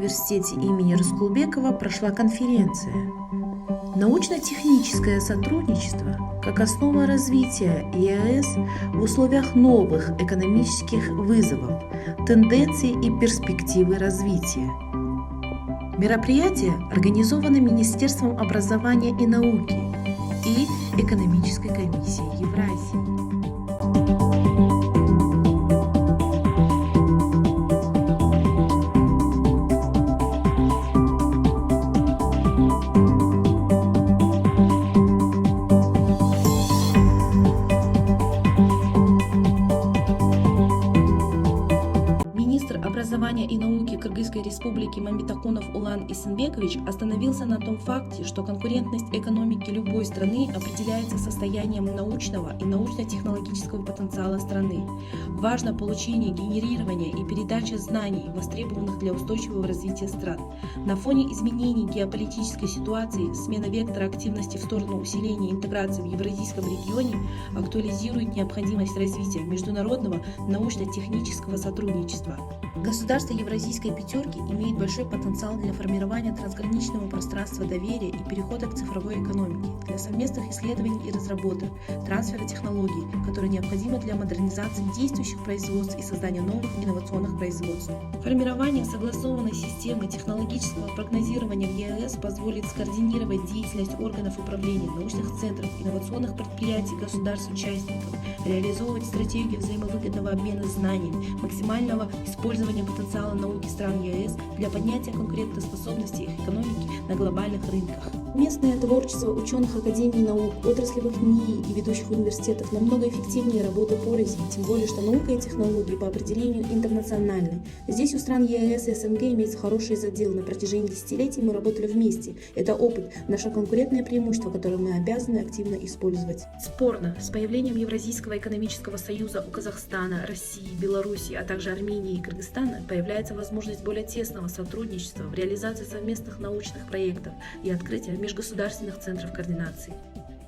университете имени Раскулбекова прошла конференция «Научно-техническое сотрудничество как основа развития ЕАЭС в условиях новых экономических вызовов, тенденций и перспективы развития». Мероприятие организовано Министерством образования и науки и Экономической комиссией Евразии. Министр образования и науки Кыргызской республики Мамитакунов Улан Исенбекович остановился на том факте, что конкурентность экономики любой страны определяется состоянием научного и научно-технологического потенциала страны. Важно получение, генерирование и передача знаний, востребованных для устойчивого развития стран. На фоне изменений геополитической ситуации смена вектора активности в сторону усиления интеграции в евразийском регионе актуализирует необходимость развития международного научно-технического сотрудничества. Государство Евразийской пятерки имеет большой потенциал для формирования трансграничного пространства доверия и перехода к цифровой экономике, для совместных исследований и разработок, трансфера технологий, которые необходимы для модернизации действующих производств и создания новых инновационных производств. Формирование согласованной системы технологического прогнозирования в ЕАЭС позволит скоординировать деятельность органов управления, научных центров, инновационных предприятий, государств-участников, реализовывать стратегию взаимовыгодного обмена знаниями, максимального использования потенциала науки стран ЕАЭС для поднятия конкурентоспособности их экономики на глобальных рынках. Местное творчество ученых академий наук, отраслевых НИИ и ведущих университетов намного эффективнее работы порознь, тем более, что наука и технологии по определению интернациональны. Здесь у стран ЕАЭС и СНГ имеется хороший задел. На протяжении десятилетий мы работали вместе. Это опыт, наше конкурентное преимущество, которое мы обязаны активно использовать. Спорно, с появлением Евразийского экономического союза у Казахстана, России, Белоруссии, а также Армении и Кыргызстана появляется возможность более тесного сотрудничества в реализации совместных научных проектов и открытия межгосударственных центров координации.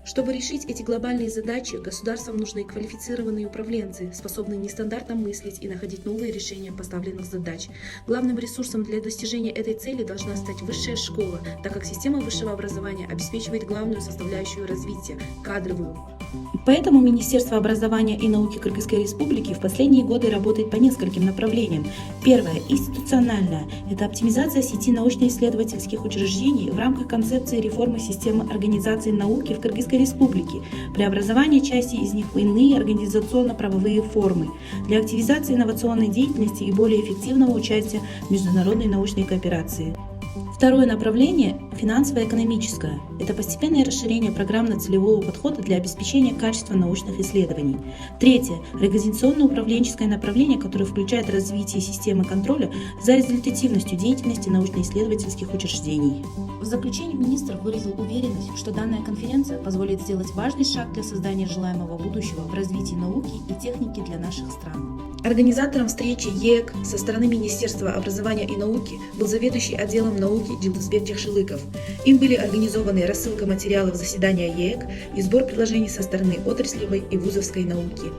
Чтобы решить эти глобальные задачи, государствам нужны квалифицированные управленцы, способные нестандартно мыслить и находить новые решения поставленных задач. Главным ресурсом для достижения этой цели должна стать высшая школа, так как система высшего образования обеспечивает главную составляющую развития – кадровую. Поэтому Министерство образования и науки Кыргызской республики в последние годы работает по нескольким направлениям. Первое – институциональное. Это оптимизация сети научно-исследовательских учреждений в рамках концепции реформы системы организации науки в Кыргызской республике, преобразование части из них в иные организационно-правовые формы для активизации инновационной деятельности и более эффективного участия в международной научной кооперации. Второе направление – финансово-экономическое. Это постепенное расширение программно-целевого подхода для обеспечения качества научных исследований. Третье – организационно-управленческое направление, которое включает развитие системы контроля за результативностью деятельности научно-исследовательских учреждений. В заключение министр выразил уверенность, что данная конференция позволит сделать важный шаг для создания желаемого будущего в развитии науки и техники для наших стран. Организатором встречи ЕЭК со стороны Министерства образования и науки был заведующий отделом науки Джилдызбек Джахшылыков. Им были организованы рассылка материалов заседания ЕЭК и сбор предложений со стороны отраслевой и вузовской науки.